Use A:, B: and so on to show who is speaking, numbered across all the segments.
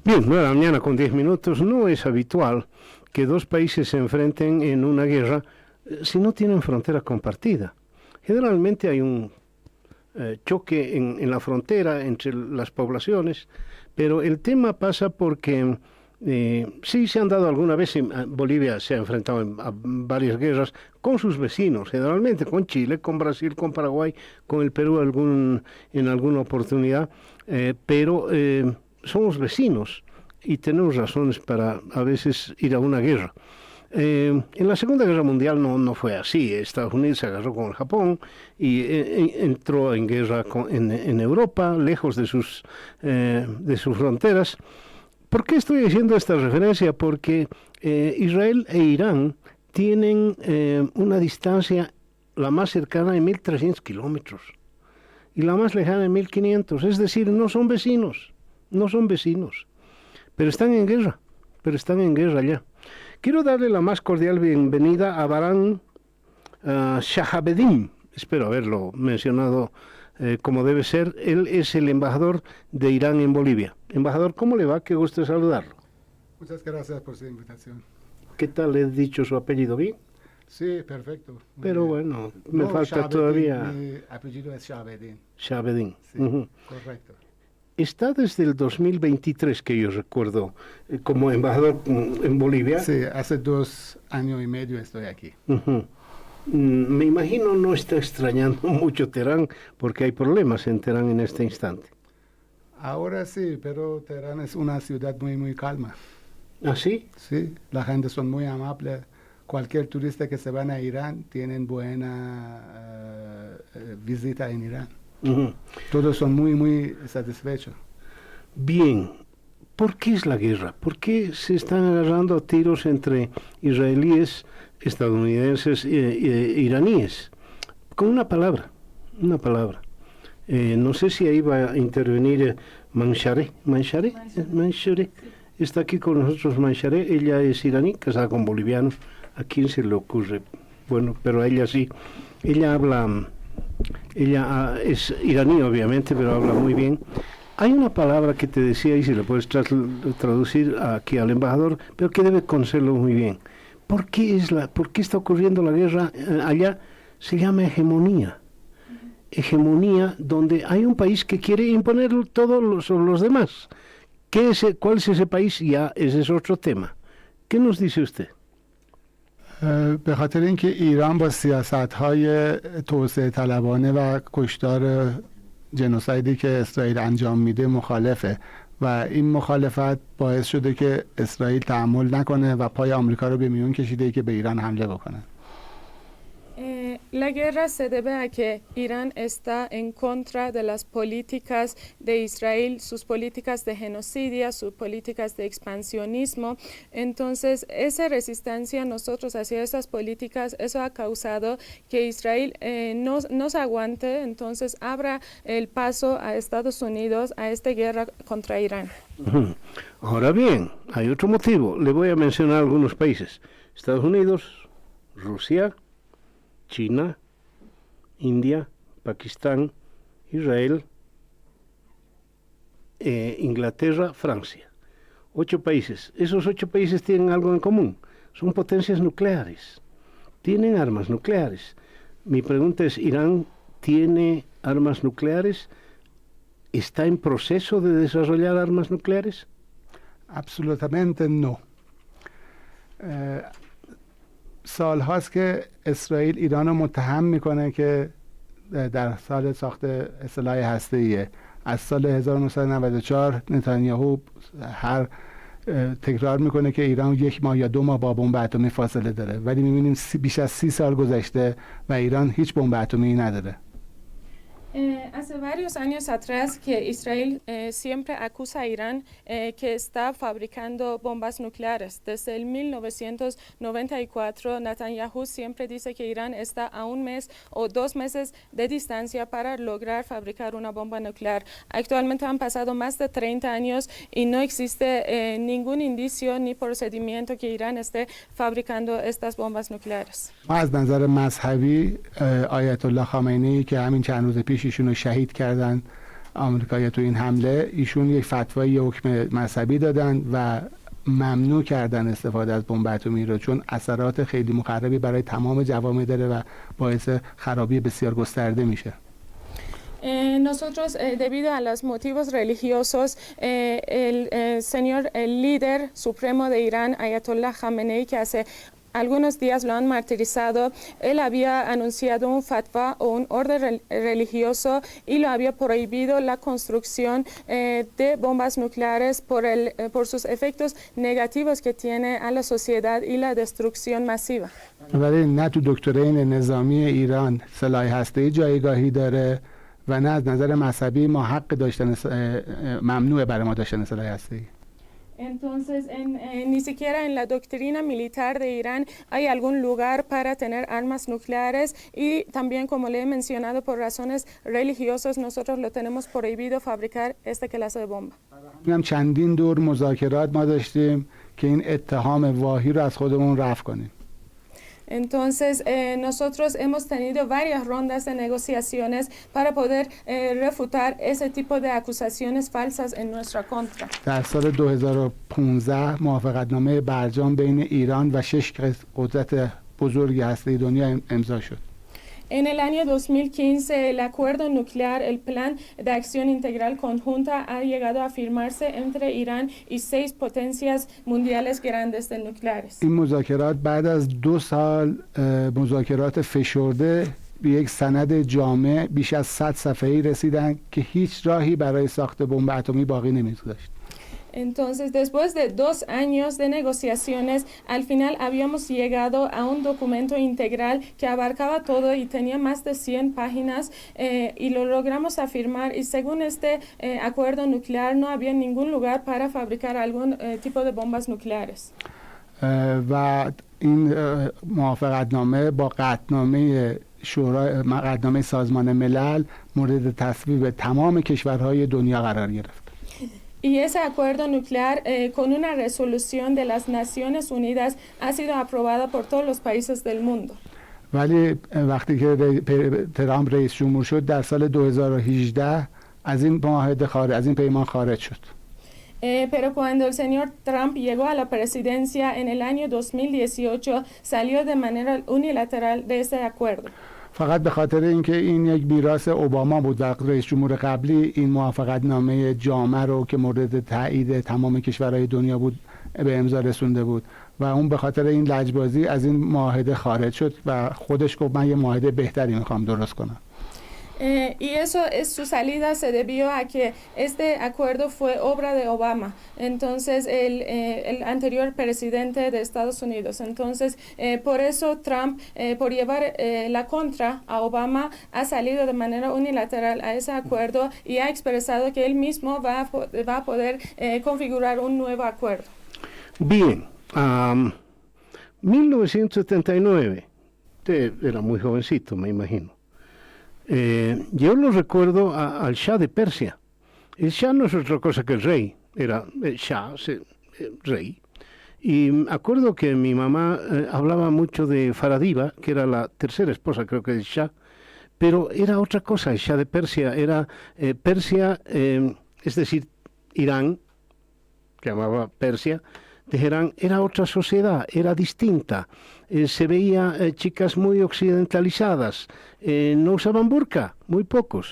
A: Bien, 9:10 No es habitual que dos países se enfrenten en una guerra si no tienen frontera compartida. Generalmente hay un choque en la frontera entre las poblaciones, pero el tema pasa porque sí se han dado alguna vez, Bolivia se ha enfrentado a varias guerras con sus vecinos, generalmente con Chile, con Brasil, con Paraguay, con el Perú en alguna oportunidad, pero somos vecinos y tenemos razones para a veces ir a una guerra. En la Segunda Guerra Mundial no fue así. Estados Unidos se agarró con el Japón y entró en guerra en Europa, lejos de sus fronteras. ¿Por qué estoy haciendo esta referencia? Porque Israel e Irán tienen una distancia, la más cercana de 1.300 kilómetros y la más lejana de 1.500. Es decir, no son vecinos, pero están en guerra ya. Quiero darle la más cordial bienvenida a Baran Shahabeddin. Espero haberlo mencionado como debe ser. Él es el embajador de Irán en Bolivia. Embajador, ¿cómo le va? Qué gusto saludarlo.
B: Muchas gracias por su invitación.
A: ¿Qué tal le he dicho su apellido? ¿Bien?
B: Sí, perfecto.
A: Pero bueno, me falta
B: Shahabeddin,
A: todavía...
B: Mi apellido es Shahabeddin.
A: Shahabeddin.
B: Sí, correcto.
A: Está desde el 2023, que yo recuerdo, como embajador en Bolivia.
B: Sí, hace 2 años y medio estoy aquí.
A: Me imagino no está extrañando mucho Teherán, porque hay problemas en Teherán en este instante.
B: Ahora sí, pero Teherán es una ciudad muy, muy calma.
A: ¿Ah, sí?
B: Sí, la gente son muy amable. Cualquier turista que se van a Irán tienen buena visita en Irán. Todos son muy, muy satisfechos.
A: Bien, ¿por qué es la guerra? ¿Por qué se están agarrando a tiros entre israelíes, estadounidenses e iraníes? Con una palabra. No sé si ahí va a intervenir Manshare. Está aquí con nosotros Manshare. Ella es iraní, casada con boliviano. ¿A quién se le ocurre? Bueno, pero a ella sí. Ella es iraní, obviamente, pero habla muy bien. Hay una palabra que te decía, y si la puedes traducir aquí al embajador, pero que debe conocerlo muy bien. ¿Por qué está ocurriendo la guerra allá? Se llama hegemonía. Hegemonía, donde hay un país que quiere imponer todo sobre los demás. ¿Cuál es ese país? Ya, ese es otro tema. ¿Qué nos dice usted?
B: به خاطر اینکه ایران با سیاست‌های توسعه طلبانه و کشتار جنوسایدی که اسرائیل انجام میده مخالفه و این مخالفت باعث شده که اسرائیل تحمل نکنه و پای آمریکا رو به میون کشیده که به ایران حمله بکنه.
C: La guerra se debe a que Irán está en contra de las políticas de Israel, sus políticas de genocidio, sus políticas de expansionismo. Entonces, esa resistencia nosotros hacia esas políticas, eso ha causado que Israel no se aguante, entonces abra el paso a Estados Unidos a esta guerra contra Irán.
A: Ahora bien, hay otro motivo. Le voy a mencionar algunos países. Estados Unidos, Rusia, China, India, Pakistán, Israel, Inglaterra, Francia. 8 países. Esos 8 países tienen algo en común. Son potencias nucleares. Tienen armas nucleares. Mi pregunta es, ¿Irán tiene armas nucleares? ¿Está en proceso de desarrollar armas nucleares?
B: Absolutamente no. سال هاست که اسرائیل ایران رو متهم میکنه که در سال ساخت سلاح هسته‌ایه. از سال 1994 نتانیاهو تکرار میکنه که ایران 1 ماه یا 2 ماه با بمب اتمی فاصله داره، ولی میبینیم بیش از 30 سال گذشته و ایران هیچ بمب اتمی نداره.
C: Hace varios años atrás que Israel siempre acusa a Irán que está fabricando bombas nucleares. Desde el 1994, Netanyahu siempre dice que Irán está a 1 mes o 2 meses de distancia para lograr fabricar una bomba nuclear. Actualmente han pasado más de 30 años y no existe ningún indicio ni procedimiento que Irán esté fabricando estas bombas nucleares.
B: از نظر مذهبی آیت الله خامنه‌ای که همین چند روز پیش ایشونو شهید کردن آمریکایی تو این حمله، ایشون یک فتوای حکم مذهبی دادن و ممنوع کردن استفاده از بمب اتمی رو، چون اثرات خیلی مخربی برای تمام جوامع داره و باعث خرابی بسیار گسترده میشه.
C: Nosotros, debido a los motivos religiosos, el señor el líder supremo de Irán, Ayatollah Khamenei, que hace algunos días lo han martirizado, él había anunciado un fatwa o un orden religioso y lo había prohibido la construcción de bombas nucleares por sus efectos negativos que tiene a la sociedad y la destrucción masiva.
B: ولی نه تو دکترین نظامی ایران سلاح هسته‌ای جایگاهی داره و نه از نظر مذهبی ما حق داشتن ممنوعه برای ما داشتن سلاح هسته‌ای.
C: Entonces, ni siquiera en la doctrina militar de Irán hay algún lugar para tener armas nucleares y también, como le he mencionado, por razones religiosas, nosotros lo tenemos prohibido fabricar esta clase de bomba.
B: هم چندین دور مذاکرات ما داشتیم که این اتهام واهی رو از خودمون رفع کنیم.
C: Entonces, nosotros hemos tenido varias rondas de negociaciones para poder refutar ese tipo de acusaciones falsas en nuestra contra.
B: در سال 2015 موافقتنامه برجام بین ایران و 6 قدرت بزرگ هسته‌ای دنیا امضا شد.
C: En el año 2015, el acuerdo nuclear, el plan de acción integral conjunta, ha llegado a firmarse entre Irán y 6 potencias mundiales grandes de nucleares.
B: این مذاکرات بعد از 2 سال مذاکرات فشرده به یک سند جامع بیش از 100 صفحه‌ای رسیدن که هیچ راهی برای ساخت بمب اتمی باقی نمی‌گذاشت.
C: Entonces, después de 2 años de negociaciones, al final habíamos llegado a un documento integral que abarcaba todo y tenía más de 100 páginas y lo logramos afirmar. Y según este acuerdo nuclear, no había ningún lugar para fabricar algún tipo de bombas nucleares.
B: و این موافقتنامه با قطعنامه سازمان ملل مورد تصویب تمام کشورهای دنیا قرار گرفت.
C: Y ese acuerdo nuclear, con una resolución de las Naciones Unidas, ha sido aprobada por todos los países del mundo.
B: ولی وقتی که ترامپ رئیس جمهور شد در سال 2018 از این معاهده از این پیمان خارج شد.
C: Pero cuando el señor Trump llegó a la presidencia en el año 2018, salió de manera unilateral de ese acuerdo.
B: فقط به خاطر اینکه این یک میراث اوباما بود و رئیس جمهور قبلی این موافقتنامه جامع رو که مورد تایید تمام کشورهای دنیا بود به امضا رسونده بود و اون به خاطر این لجبازی از این معاهده خارج شد و خودش گفت من یه معاهده بهتری میخوام درست کنم.
C: Y eso, su salida se debió a que este acuerdo fue obra de Obama, entonces el anterior presidente de Estados Unidos. Entonces, por eso Trump, por llevar la contra a Obama, ha salido de manera unilateral a ese acuerdo y ha expresado que él mismo va a poder configurar un nuevo acuerdo.
A: Bien, 1979, usted era muy jovencito, me imagino. Yo lo recuerdo al Shah de Persia. El Shah no es otra cosa que el rey, era el Shah, rey. Y acuerdo que mi mamá hablaba mucho de Faradiva, que era la tercera esposa, creo que del Shah, pero era otra cosa. El Shah de Persia era Persia, es decir, Irán, que llamaba Persia. Teherán era otra sociedad, era distinta. Se veía chicas muy occidentalizadas, no usaban burka, muy pocos.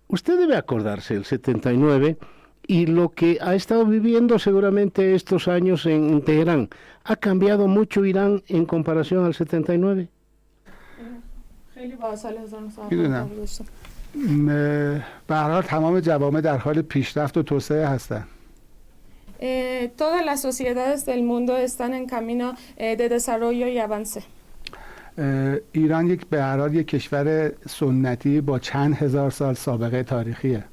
A: Usted debe acordarse del 79 y lo que ha estado viviendo seguramente estos años en Teherán. ¿Ha cambiado mucho Irán en comparación al 79?
B: میدونم به هر حال تمام جوامع در حال پیشرفت و توسعه هستند.
C: Todas las sociedades del mundo están en camino de desarrollo y avance.
B: ایران به هر حال یک کشور سنتی با چند هزار سال سابقه تاریخیه.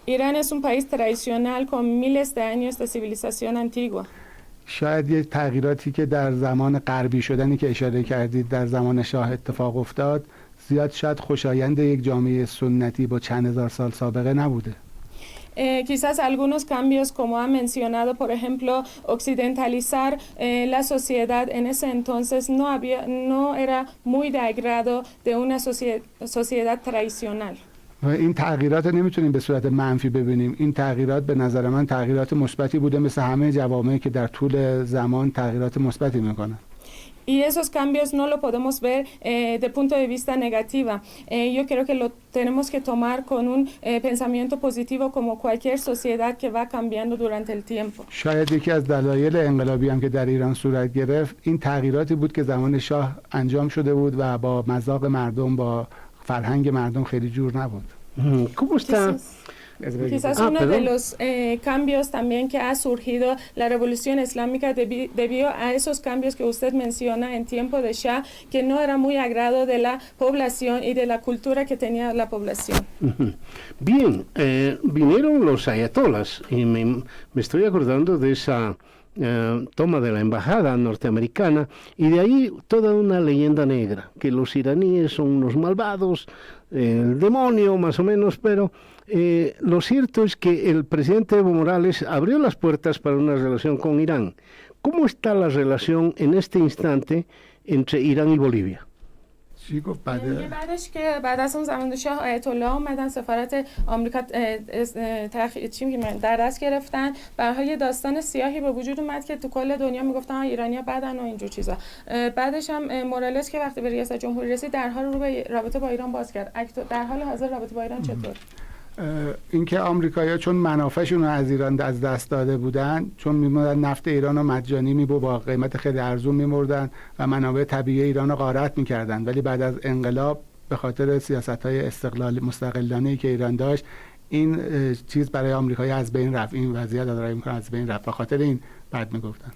C: Irán es un país tradicional con miles de años de civilización antigua.
B: شاید یک تغییراتی که در زمان غربی شدنی که اشاره کردید در زمان شاه اتفاق افتاد زیاد شاید خوشایند یک جامعه سنتی با چند هزار سال سابقه نبوده.
C: Quizás algunos cambios, como ha mencionado, por ejemplo, occidentalizar la sociedad en ese entonces no era muy de agrado de una sociedad tradicional.
B: و این تغییرات نمیتونیم به صورت منفی ببینیم. این تغییرات به نظر من تغییرات مثبتی بوده، مثل همه جوامعی که در طول زمان تغییرات مثبتی میکنن.
C: Y esos cambios no lo podemos ver de punto de vista negativa. Yo creo que lo tenemos que tomar con un pensamiento positivo como cualquier sociedad que va cambiando durante el tiempo.
B: شاید یکی از دلایل انقلابی هم که در ایران صورت گرفت این تغییراتی بود که زمان شاه انجام شده بود و با مذاق مردم، با فرهنگ مردم خیلی جور نبود.
A: ¿Cómo está?
C: Quizás uno de los cambios también que ha surgido la revolución islámica debido a esos cambios que usted menciona en tiempo de Shah, que no era muy agrado de la población y de la cultura que tenía la población.
A: Bien, vinieron los ayatolas y me estoy acordando de esa toma de la embajada norteamericana y de ahí toda una leyenda negra, que los iraníes son unos malvados, el demonio más o menos, pero lo cierto es que el presidente Evo Morales abrió las puertas para una relación con Irán. ¿Cómo está la relación en este instante entre Irán y Bolivia?
B: چی گفت
C: بعدش که بعد از اون زمان شاه آیت الله اومدن سفارت آمریکا در دست گرفتن، به هر حال داستان سیاهی به وجود اومد که تو کل دنیا میگفتن ایرانی‌ها بدن و اینجور چیزا. بعدش هم مورالس که وقتی به ریاست جمهوری رسید در حال رو به رابطه با ایران باز کرد. در حال حاضر رابطه با ایران چطور؟
B: اینکه آمریکایی‌ها چون منافعشون رو از ایران از دست داده بودن، چون می‌مردن نفت ایران رو مجانی با قیمت خیلی ارزون می‌مردن و منابع طبیعی ایران رو غارت می‌کردن، ولی بعد از انقلاب به خاطر سیاست‌های مستقلانه‌ای که ایران داشت این چیز برای آمریکایی‌ها از بین رفت، این وضعیت داره می‌کنه از بین رفت، به خاطر این بعد می‌گفتن.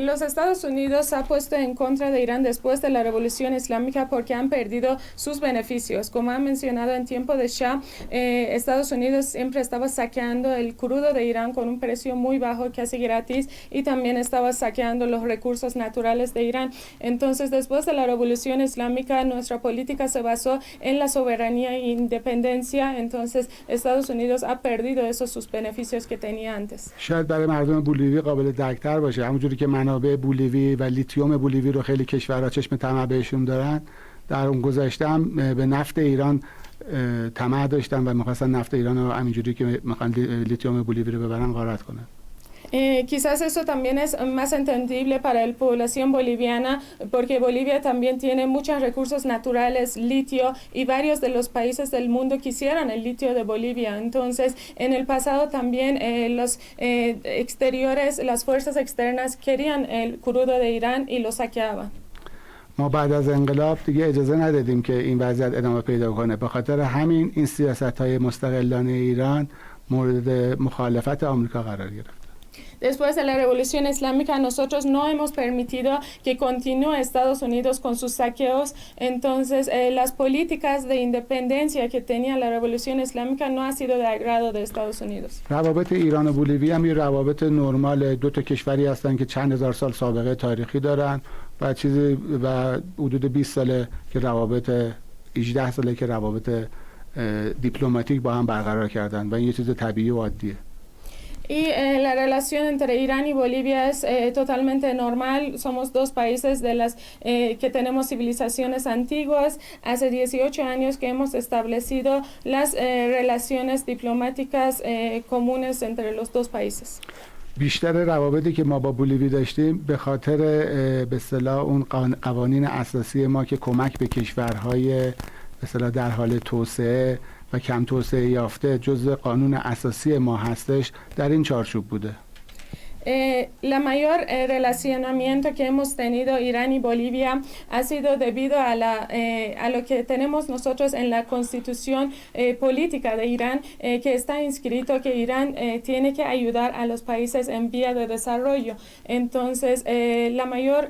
C: Los Estados Unidos ha puesto en contra de Irán después de la revolución islámica porque han perdido sus beneficios. Como han mencionado en tiempo de Shah, Estados Unidos siempre estaba saqueando el crudo de Irán con un precio muy bajo, casi gratis, y también estaba saqueando los recursos naturales de Irán. Entonces, después de la revolución islámica, nuestra política se basó en la soberanía e independencia. Entonces, Estados Unidos ha perdido esos sus beneficios que tenía antes.
B: شاید برای مردم بولیوی قابل درک‌تر باشه، همونجوری که منابع بولیوی و لیتیوم بولیوی رو خیلی کشورها چشم طمع بهشون دارن، در اون گذشته هم به نفت ایران طمع داشتن و می‌خواستن نفت ایران رو همینجوری که می‌خوان لیتیوم بولیوی رو ببرن غارت کنن.
C: Quizás eso también es más entendible para la población boliviana porque Bolivia también tiene muchos recursos naturales, litio, y varios de los países del mundo quisieran el litio de Bolivia. Entonces, en el pasado también los exteriores, las fuerzas externas querían el crudo de Irán y lo saqueaban.
B: ما بعد از انقلاب دیگه اجازه ندادیم که این وضعیت ادامه پیدا کنه، به خاطر همین این سیاست‌های مستقلانه ایران مورد مخالفت آمریکا قرار گرفت.
C: Después de la revolución islámica, nosotros no hemos permitido que continúe Estados Unidos con sus saqueos. Entonces, las políticas de independencia que tenía la revolución islámica no ha sido de agrado de Estados Unidos.
B: روابط ایران و بولیوی هم یه روابط نرمال، دو تا کشوری هستن که چند هزار سال سابقه تاریخی دارن و چیزی و حدود 20 ساله که روابط 18 ساله که روابط دیپلماتیک با هم برقرار کردن و این یه چیز طبیعی و عادیه.
C: Y la relación entre Irán y Bolivia es totalmente normal. Somos dos países de las que tenemos civilizaciones antiguas. Hace 18 años que hemos establecido las relaciones diplomáticas comunes entre los dos países.
B: بیشتر روابطی که ما با بولیوی داشتیم به خاطر به اصطلاح اون قوانین اساسی ما که کمک به کشورهای به اصطلاح در حال توسعه و کم توسعه یافته جزء قانون اساسی ما هستش در این چارچوب بوده.
C: La mayor relacionamiento que hemos tenido Irán y Bolivia ha sido debido a lo que tenemos nosotros en la constitución política de Irán, que está inscrito que Irán tiene que ayudar a los países en vía de desarrollo. Entonces, la mayor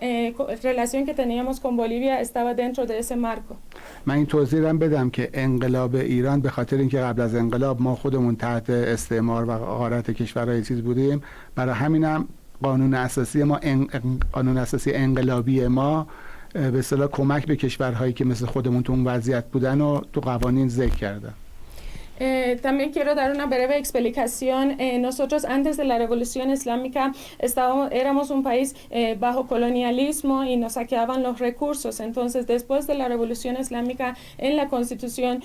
C: relación que teníamos con Bolivia estaba dentro de ese marco.
B: من این توضیح هم بدم که انقلاب ایران به خاطر اینکه قبل از انقلاب ما خودمون تحت استعمار و غارت کشورهای چیز بودیم، برای همینم قانون اساسی ما قانون اساسی انقلابی ما به اصطلاح کمک به کشورهایی که مثل خودمون تو اون وضعیت بودن و تو قوانین ذکر کرده.
C: También quiero dar una breve explicación. Nosotros antes de la Revolución Islámica éramos un país bajo colonialismo y nos saqueaban los recursos. Entonces, después de la Revolución Islámica, en la Constitución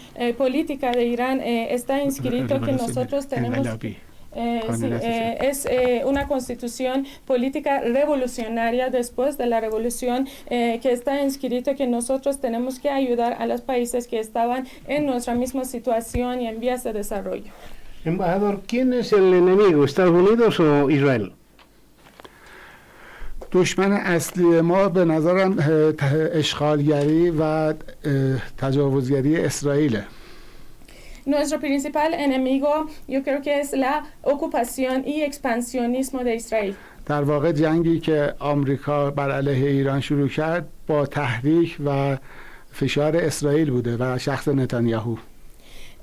C: Política de Irán está inscrito que nosotros tenemos... es una constitución política revolucionaria después de la revolución que está inscrito que nosotros tenemos que ayudar a los países que estaban en nuestra misma situación y en vías de desarrollo.
A: Embajador, ¿quién es el enemigo, Estados Unidos o Israel?
B: دشمن اصلی ما به نظرم اشغالگری و تجاوزگری اسرائیله.
C: Nuestro principal enemigo, yo creo que es la ocupación y expansionismo de Israel.
B: در واقع جنگی که آمریکا بر علیه ایران شروع کرد با تحریک و فشار اسرائیل بوده و شخص نتانیاهو.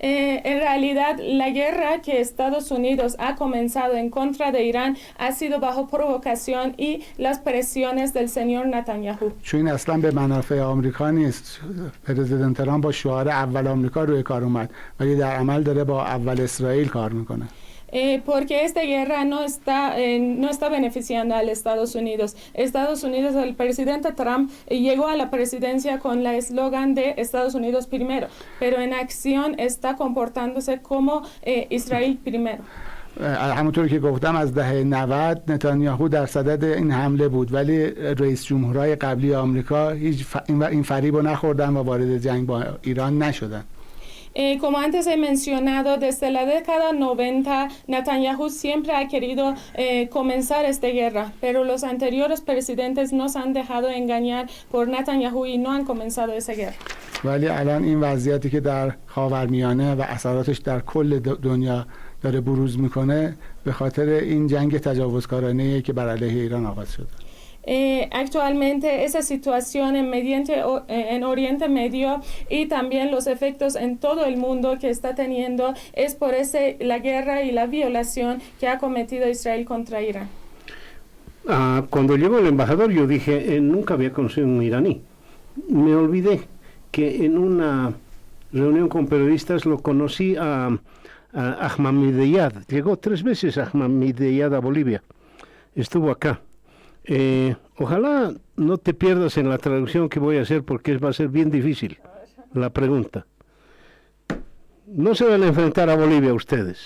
C: En realidad, la guerra que Estados Unidos ha comenzado en contra de Irán ha sido bajo provocación y las presiones del señor Netanyahu.
B: چون این اصلا به منافع آمریکا نیست. پرزیدنت ترامپ با شعار اول آمریکا روی کار اومد ولی در عمل داره با اول اسرائیل کار میکنه.
C: Porque esta guerra no está beneficiando a Estados Unidos. Estados Unidos, el presidente Trump llegó a la presidencia con la eslogan de Estados Unidos primero, pero en acción está comportándose como Israel primero.
B: همونطور که گفتم از دهه 90 نتانیاهو در صدد این حمله بود ولی رئیس جمهورهای قبلی آمریکا هیچ این فریبو نخوردن و وارد جنگ با ایران نشدن.
C: Como antes he mencionado, desde la década 90, Netanyahu siempre ha querido comenzar esta guerra, pero los anteriores presidentes nos han dejado engañar por Netanyahu y no han comenzado esa guerra.
B: ولی الان این وضعیتی که در خاورمیانه و اثراتش در کل دنیا داره بروز میکنه به خاطر این جنگ تجاوزکارانه‌ای که بر علیه ایران آغاز شده.
C: Actualmente esa situación en Oriente Medio y también los efectos en todo el mundo que está teniendo es por la guerra y la violación que ha cometido Israel contra Irán.
A: Cuando llegó el embajador yo dije, nunca había conocido un iraní. Me olvidé que en una reunión con periodistas lo conocí a Ahmadinejad. Llegó 3 veces Ahmadinejad a Bolivia. Estuvo acá. Ojalá no te pierdas en la traducción que voy a hacer porque va a ser bien difícil la pregunta. ¿No se van a enfrentar a Bolivia ustedes?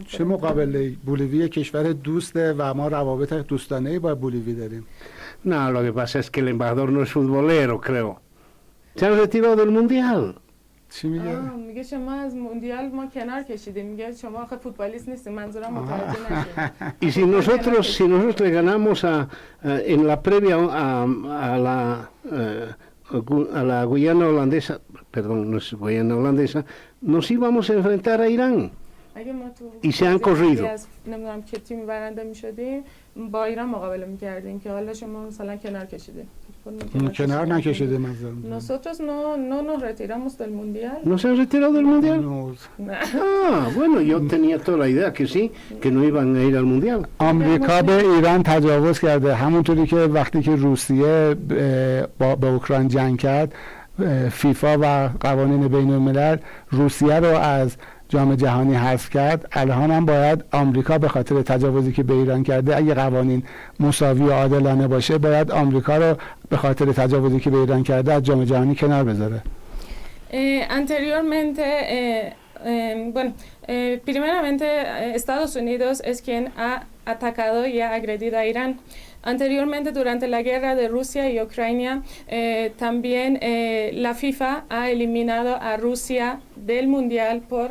B: چه مقابله؟ بولیوی کشور دوسته و ما روابط دوستانه‌ای با بولیوی داریم.
A: No, lo que pasa es que el embajador no es futbolero, creo. Se han retirado del mundial.
B: چی میگه؟
C: میگه شما از موندیال ما کنار کشیدیم. میگه شما آخه فوتبالیست نیستید. منظورم متوجه نشد.
A: Y si nosotros le ganamos en la previa a la Guyana holandesa, perdón, no es Guyana holandesa, nos íbamos a enfrentar a Irán. Y se han corrido.
C: نمیدونم که تیم برنده میشدیم با ایران مقابله میکردیم که حالا شما مثلا کنار کشیدیم.
B: کنار نکشیده مثلا.
C: Nosotros no nos retiramos del mundial.
A: ¿No se han retirado del mundial?
B: No.
A: Bueno, yo tenía toda la idea que sí, que no iban a ir al mundial.
B: آمریکا به ایران تجاوز کرده همونطوری که وقتی که روسیه با اوکراین جنگ کرد فیفا و قوانین بین الملل روسیه رو از جام جهانی حذف کرد. الان هم باید آمریکا به خاطر تجاوزی که به ایران کرده اگه قوانین مساوی و عادلانه باشه باید آمریکا رو به خاطر تجاوزی که به ایران کرده از جام جهانی کنار بذاره.
C: Anteriormente, primeramente Estados Unidos es quien ha atacado y ha agredido a Irán. Anteriormente, durante la guerra de Rusia y Ucrania, también la FIFA ha eliminado a Rusia del Mundial por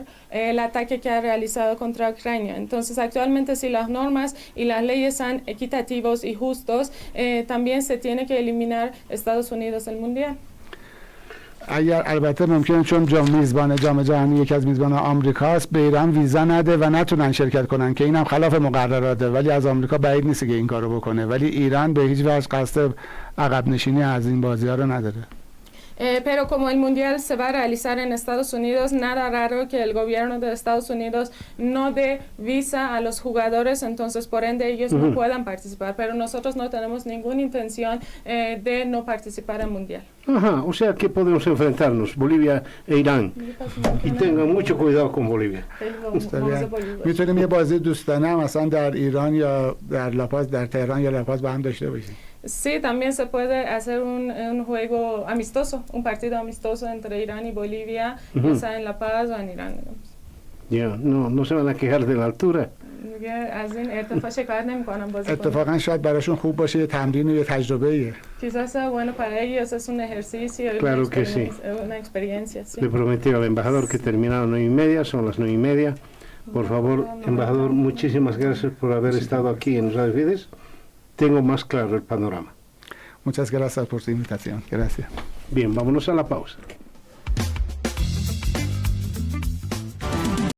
C: el ataque que ha realizado contra Ucrania. Entonces, actualmente, si las normas y las leyes son equitativos y justos, también se tiene que eliminar Estados Unidos del Mundial.
B: اگر البته ممکنه چون میزبان جام جهانی یکی از میزبان آمریکاست به ایران ویزا نده و نتونن شرکت کنن که اینم خلاف مقرراته ولی از آمریکا بعید نیست که این کارو بکنه ولی ایران به هیچ وجه قصد عقب نشینی از این بازی‌ها رو نداره.
C: Pero como el Mundial se va a realizar en Estados Unidos, nada raro que el gobierno de Estados Unidos no dé visa a los jugadores, entonces por ende ellos no puedan participar. Pero nosotros no tenemos ninguna intención de no participar en Mundial.
A: Ajá, o sea que podemos enfrentarnos, Bolivia e Irán. Y tengan mucho cuidado con Bolivia.
B: میتونیم یه بازی دوستانه مثلا در ایران یا در لاپاز، در تهران یا لاپاز با هم داشته باشیم.
C: Sí, también se puede hacer un juego amistoso, un partido amistoso entre Irán y Bolivia, ya sea en La Paz o en Irán.
A: Ya, no se van a quejar de la altura.
C: از این ارتفاع شکایت نمی‌کنم بازیکن.
B: اتفاقا شاید براشون خوب باشه، یه تمرین و یه تجربه‌ایه.
C: Quizás sea bueno para ellos, es un ejercicio,
A: Claro que sí.
C: Una experiencia. Sí.
A: Le prometí al embajador que terminaba a 9:30, son las 9:30. Por favor, embajador, muchísimas gracias por haber estado aquí en Radio Fides. Tengo más claro el panorama.
B: Muchas gracias por su invitación. Gracias.
A: Bien, vámonos a la pausa.